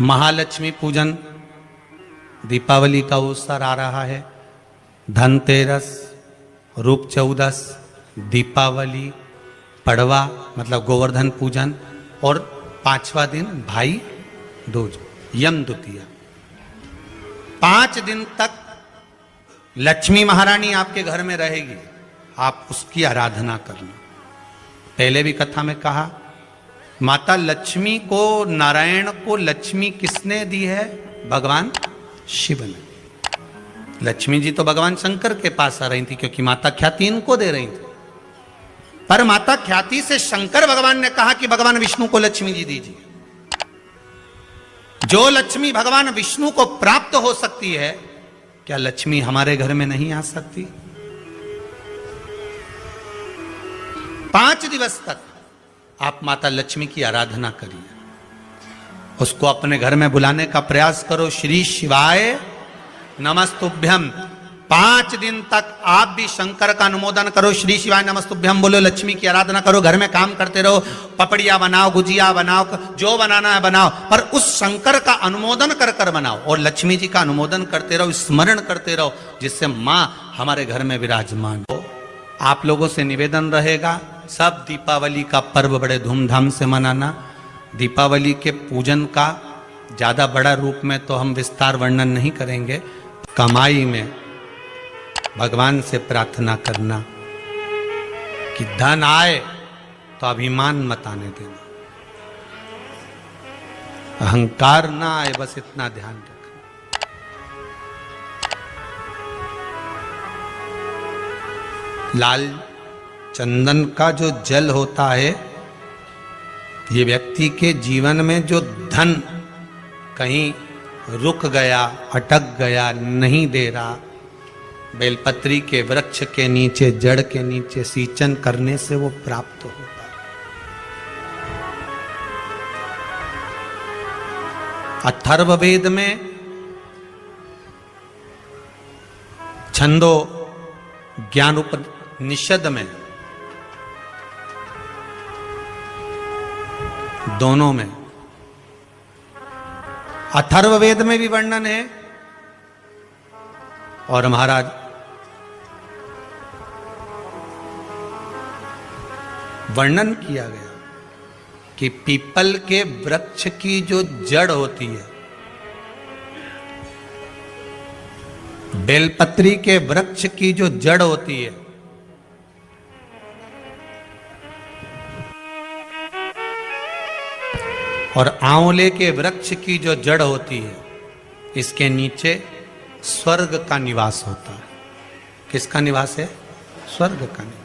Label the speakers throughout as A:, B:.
A: महालक्ष्मी पूजन, दीपावली का अवसर आ रहा है, धनतेरस, रूप चौदस, दीपावली, पड़वा मतलब गोवर्धन पूजन और 5वां दिन भाई दूज यम द्वितीया। 5 दिन तक लक्ष्मी महारानी आपके घर में रहेगी, आप उसकी आराधना करना। पहले भी कथा में कहा, माता लक्ष्मी को, नारायण को लक्ष्मी किसने दी है? भगवान शिव ने। लक्ष्मी जी तो भगवान शंकर के पास आ रही थी क्योंकि माता ख्याति इनको दे रही थी, पर माता ख्याति से शंकर भगवान ने कहा कि भगवान विष्णु को लक्ष्मी जी दीजिए। जो लक्ष्मी भगवान विष्णु को प्राप्त हो सकती है, क्या लक्ष्मी हमारे घर में नहीं आ सकती? 5 दिवस तक आप माता लक्ष्मी की आराधना करिए, उसको अपने घर में बुलाने का प्रयास करो। श्री शिवाय नमस्तुभ्यम। 5 दिन तक आप भी शंकर का अनुमोदन करो, श्री शिवाय नमस्तुभ्यम बोलो, लक्ष्मी की आराधना करो, घर में काम करते रहो, पपड़िया बनाओ, गुजिया बनाओ, जो बनाना है बनाओ, पर उस शंकर का अनुमोदन कर कर बनाओ और लक्ष्मी जी का अनुमोदन करते रहो, स्मरण करते रहो, जिससे मां हमारे घर में विराजमान हो। आप लोगों से निवेदन रहेगा, सब दीपावली का पर्व बड़े धूमधाम से मनाना। दीपावली के पूजन का ज्यादा बड़ा रूप में तो हम विस्तार वर्णन नहीं करेंगे। कमाई में भगवान से प्रार्थना करना कि धन आए तो अभिमान मत आने देना, अहंकार ना आए, बस इतना ध्यान रखना। लाल चंदन का जो जल होता है, ये व्यक्ति के जीवन में जो धन कहीं रुक गया, अटक गया, नहीं दे रहा, बेलपत्री के वृक्ष के नीचे, जड़ के नीचे सींचन करने से वो प्राप्त होता है। अथर्ववेद में छंदो ज्ञान उपनिषद में, दोनों में, अथर्ववेद में भी वर्णन है और महाराज वर्णन किया गया कि पीपल के वृक्ष की जो जड़ होती है, बेलपत्री के वृक्ष की जो जड़ होती है, और आंवले के वृक्ष की जो जड़ होती है, इसके नीचे स्वर्ग का निवास होता है। किसका निवास है? स्वर्ग का निवास।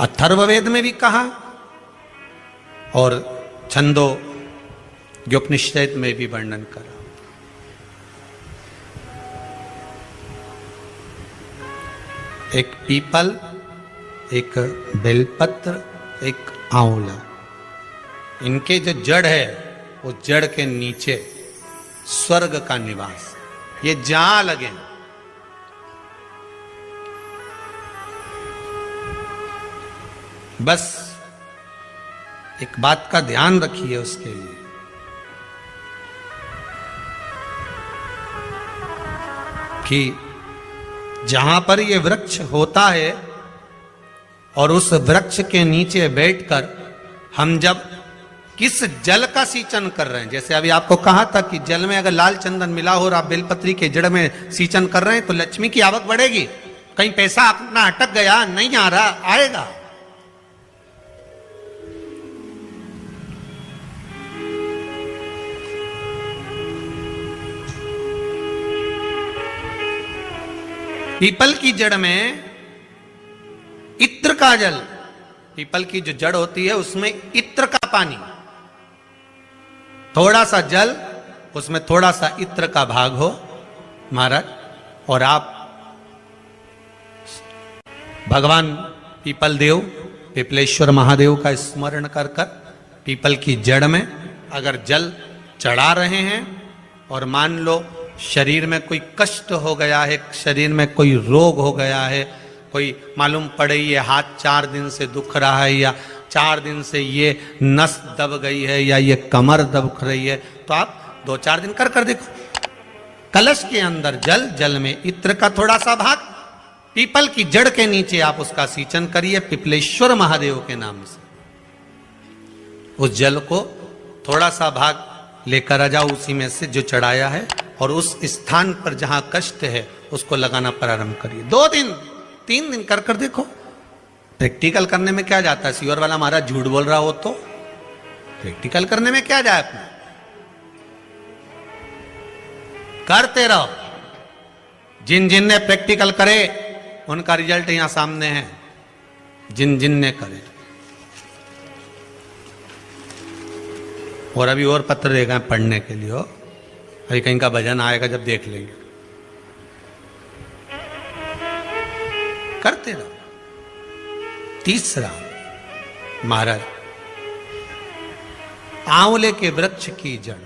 A: अथर्ववेद में भी कहा और छंदो उपनिषद में भी वर्णन करा। एक पीपल, एक बेलपत्र, एक आंवला, इनके जो जड़ है, वो जड़ के नीचे स्वर्ग का निवास। ये जहां लगे, बस एक बात का ध्यान रखिए उसके लिए, कि जहां पर ये वृक्ष होता है और उस वृक्ष के नीचे बैठकर हम जब किस जल का सींचन कर रहे हैं, जैसे अभी आपको कहा था कि जल में अगर लाल चंदन मिला हो और आप बेलपत्री के जड़ में सींचन कर रहे हैं तो लक्ष्मी की आवक बढ़ेगी। कहीं पैसा अपना अटक गया, नहीं आ रहा, आएगा। पीपल की जड़ में इत्र का जल, पीपल की जो जड़ होती है उसमें इत्र का पानी, थोड़ा सा जल, उसमें थोड़ा सा इत्र का भाग हो महाराज, और आप भगवान पीपल देव, पिपलेश्वर महादेव का स्मरण कर कर पीपल की जड़ में अगर जल चढ़ा रहे हैं, और मान लो शरीर में कोई कष्ट हो गया है, शरीर में कोई रोग हो गया है, कोई मालूम पड़े ये हाथ 4 दिन से दुख रहा है, या 4 दिन से ये नस दब गई है, या ये कमर दब रही है, तो आप 2-4 दिन कर देखो। कलश के अंदर जल, जल में इत्र का थोड़ा सा भाग, पीपल की जड़ के नीचे आप उसका सींचन करिए पिपलेश्वर महादेव के नाम से। उस जल को थोड़ा सा भाग लेकर आ जाओ उसी में से जो चढ़ाया है, और उस स्थान पर जहां कष्ट है उसको लगाना प्रारंभ करिए। 2 दिन 3 दिन कर देखो। प्रैक्टिकल करने में क्या जाता है? सीवर वाला महाराज झूठ बोल रहा हो तो प्रैक्टिकल करने में क्या जाए, अपना करते रहो। जिन जिन ने प्रैक्टिकल करे उनका रिजल्ट यहां सामने है, जिन जिन ने करे। और अभी और पत्र देगा पढ़ने के लिए, हो अभी कहीं का भजन आएगा जब देख लेंगे। करते रहो। तीसरा, महाराज आंवले के वृक्ष की जड़।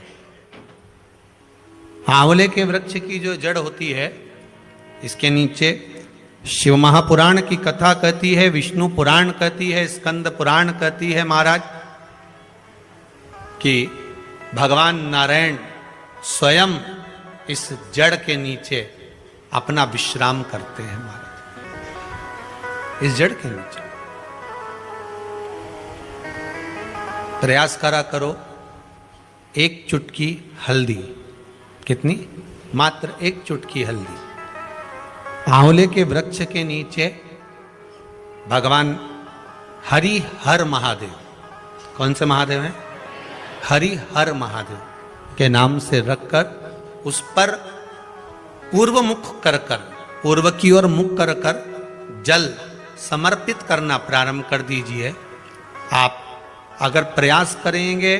A: आंवले के वृक्ष की जो जड़ होती है, इसके नीचे शिव महापुराण की कथा कहती है, विष्णु पुराण कहती है, स्कंद पुराण कहती है महाराज कि भगवान नारायण स्वयं इस जड़ के नीचे अपना विश्राम करते हैं महाराज। इस जड़ के नीचे प्रयास करो। 1 चुटकी हल्दी, कितनी? मात्र 1 चुटकी हल्दी। आंवले के वृक्ष के नीचे भगवान हरि हर महादेव, कौन से महादेव हैं? हरि हर महादेव के नाम से रखकर उस पर पूर्व मुख कर, पूर्व की ओर मुख कर जल समर्पित करना प्रारंभ कर दीजिए। आप अगर प्रयास करेंगे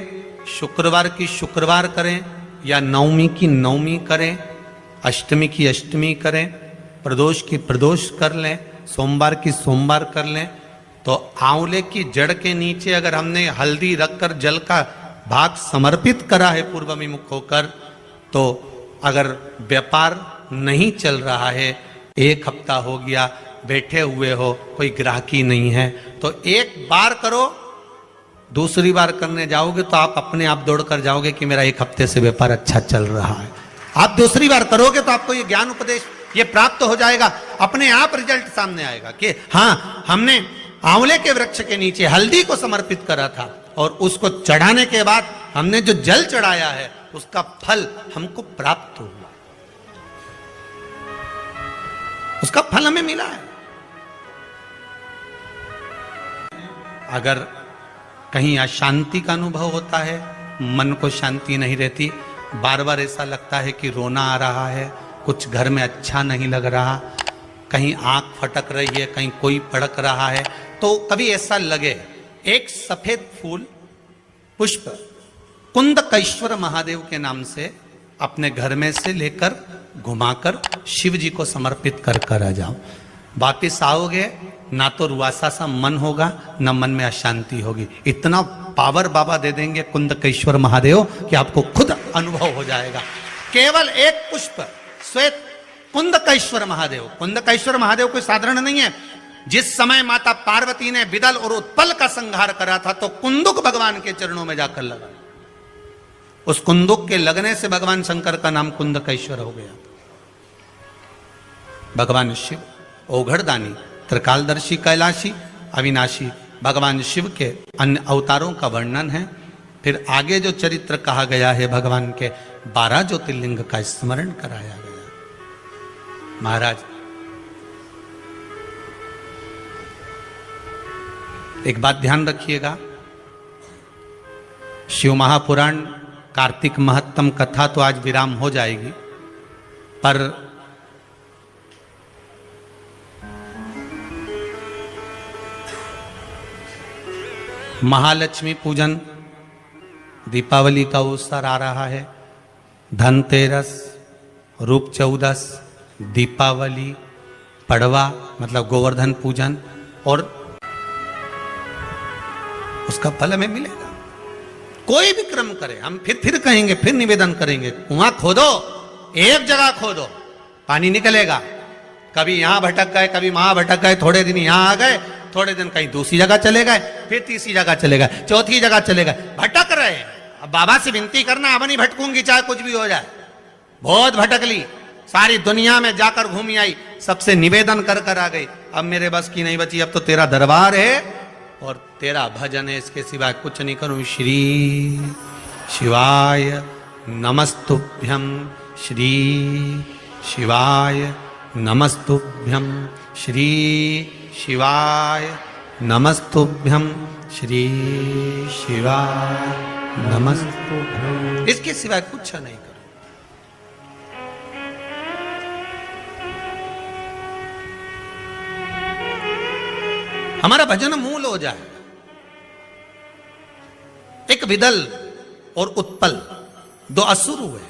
A: शुक्रवार की शुक्रवार करें, या नवमी की नवमी करें, अष्टमी की अष्टमी करें, प्रदोष की प्रदोष कर लें, सोमवार की सोमवार कर लें, तो आंवले की जड़ के नीचे अगर हमने हल्दी रखकर जल का भाग समर्पित करा है पूर्वभिमुख होकर, तो अगर व्यापार नहीं चल रहा है, 1 हफ्ता हो गया बैठे हुए हो, कोई ग्राहकी नहीं है, तो 1 बार करो, दूसरी बार करने जाओगे तो आप अपने आप दौड़ कर जाओगे कि मेरा 1 हफ्ते से व्यापार अच्छा चल रहा है। आप दूसरी बार करोगे तो आपको ये ज्ञान उपदेश ये प्राप्त हो जाएगा, अपने आप रिजल्ट सामने आएगा कि हाँ, हमने आंवले के वृक्ष के नीचे हल्दी को समर्पित करा था, और उसको चढ़ाने के बाद हमने जो जल चढ़ाया है उसका फल हमको प्राप्त हुआ, उसका फल हमें मिला है। अगर कहीं अशांति का अनुभव होता है, मन को शांति नहीं रहती, बार बार ऐसा लगता है कि रोना आ रहा है, कुछ घर में अच्छा नहीं लग रहा, कहीं आंख फटक रही है, कहीं कोई पड़क रहा है, तो कभी ऐसा लगे, एक सफेद फूल पुष्प कुंदकेश्वर महादेव के नाम से अपने घर में से लेकर घुमाकर शिव जी को समर्पित कर आ जाओ। वापिस आओगे ना तो रुआसा सा मन होगा, ना मन में अशांति होगी। इतना पावर बाबा दे देंगे कुंदकेश्वर महादेव कि आपको खुद अनुभव हो जाएगा। केवल 1 पुष्प श्वेत कुंदकेश्वर महादेव। कुंदकेश्वर महादेव कोई साधारण नहीं है। जिस समय माता पार्वती ने विदल और उत्पल का संहार करा था, तो कुंदुक भगवान के चरणों में जाकर लगा। उस कुंदुक के लगने से भगवान शंकर का नाम कुंदकेश्वर हो गया। भगवान शिव ओघड़दानी, त्रिकालदर्शी, कैलाशी, अविनाशी, भगवान शिव के अन्य अवतारों का वर्णन है। फिर आगे जो चरित्र कहा गया है, भगवान के 12 ज्योतिर्लिंग का स्मरण कराया गया। महाराज, एक बात ध्यान रखिएगा, शिव महापुराण कार्तिक महत्तम कथा तो आज विराम हो जाएगी, पर महालक्ष्मी पूजन, दीपावली का अवसर आ रहा है, धनतेरस, रूप चौदस, दीपावली, पड़वा मतलब गोवर्धन पूजन, और उसका फल हमें मिलेगा। कोई भी क्रम करे, हम फिर कहेंगे, फिर निवेदन करेंगे, कुआं खोदो, एक जगह खोदो, पानी निकलेगा। कभी यहां भटक गए, कभी वहां भटक गए, थोड़े दिन यहां आ गए, थोड़े दिन कहीं दूसरी जगह चले गए, फिर तीसरी जगह चले गए, चौथी जगह चले गए, भटक रहे। अब बाबा से विनती करना, अब नहीं भटकूंगी चाहे कुछ भी हो जाए। बहुत भटक ली, सारी दुनिया में जाकर घूमी आई, सबसे निवेदन कर कर आ गई, अब मेरे बस की नहीं बची, अब तो तेरा दरबार है और तेरा भजन है, इसके सिवाय कुछ नहीं करूं। श्री शिवाय नमस्तुभ्यं, श्री शिवाय नमस्तुभ्यं, श्री शिवाय नमस्तुभ्यं, श्री शिवाय नमस्तुभ्यं, इसके सिवाय कुछ नहीं करो। हमारा भजन मूल हो जाए। एक विदल और उत्पल दो असुर हुए।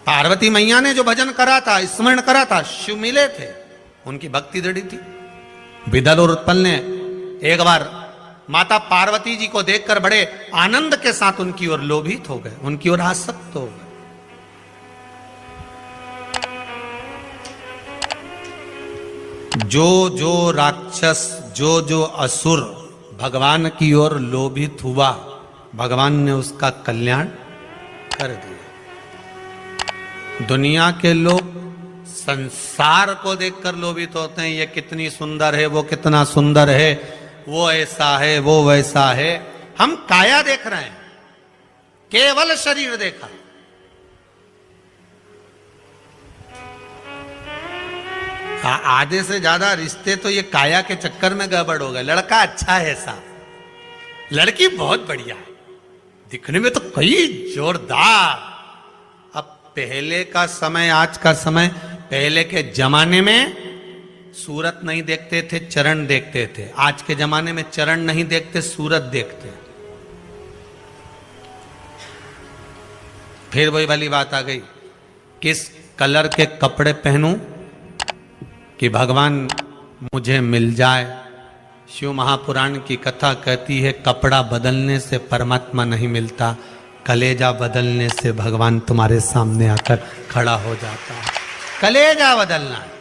A: पार्वती मैया ने जो भजन करा था, स्मरण करा था, शिव मिले थे, उनकी भक्ति दृढ़ थी। विदल और उत्पल ने एक बार माता पार्वती जी को देखकर बड़े आनंद के साथ उनकी ओर लोभित हो गए, उनकी ओर आसक्त हो गए। जो जो राक्षस, जो जो असुर भगवान की ओर लोभित हुआ, भगवान ने उसका कल्याण कर दिया। दुनिया के लोग संसार को देखकर लोभित होते हैं, ये कितनी सुंदर है, वो कितना सुंदर है, वो ऐसा है, वो वैसा है। हम काया देख रहे हैं, केवल शरीर देखा। आधे से ज्यादा रिश्ते तो ये काया के चक्कर में गड़बड़ हो गए। लड़का अच्छा है साहब, लड़की बहुत बढ़िया है, दिखने में तो कई जोरदार। अब पहले का समय, आज का समय, पहले के जमाने में सूरत नहीं देखते थे, चरण देखते थे। आज के जमाने में चरण नहीं देखते, सूरत देखते। फिर वही वाली बात आ गई, किस कलर के कपड़े पहनूं कि भगवान मुझे मिल जाए। शिव महापुराण की कथा कहती है, कपड़ा बदलने से परमात्मा नहीं मिलता, कलेजा बदलने से भगवान तुम्हारे सामने आकर खड़ा हो जाता है। कलेजा बदलना है।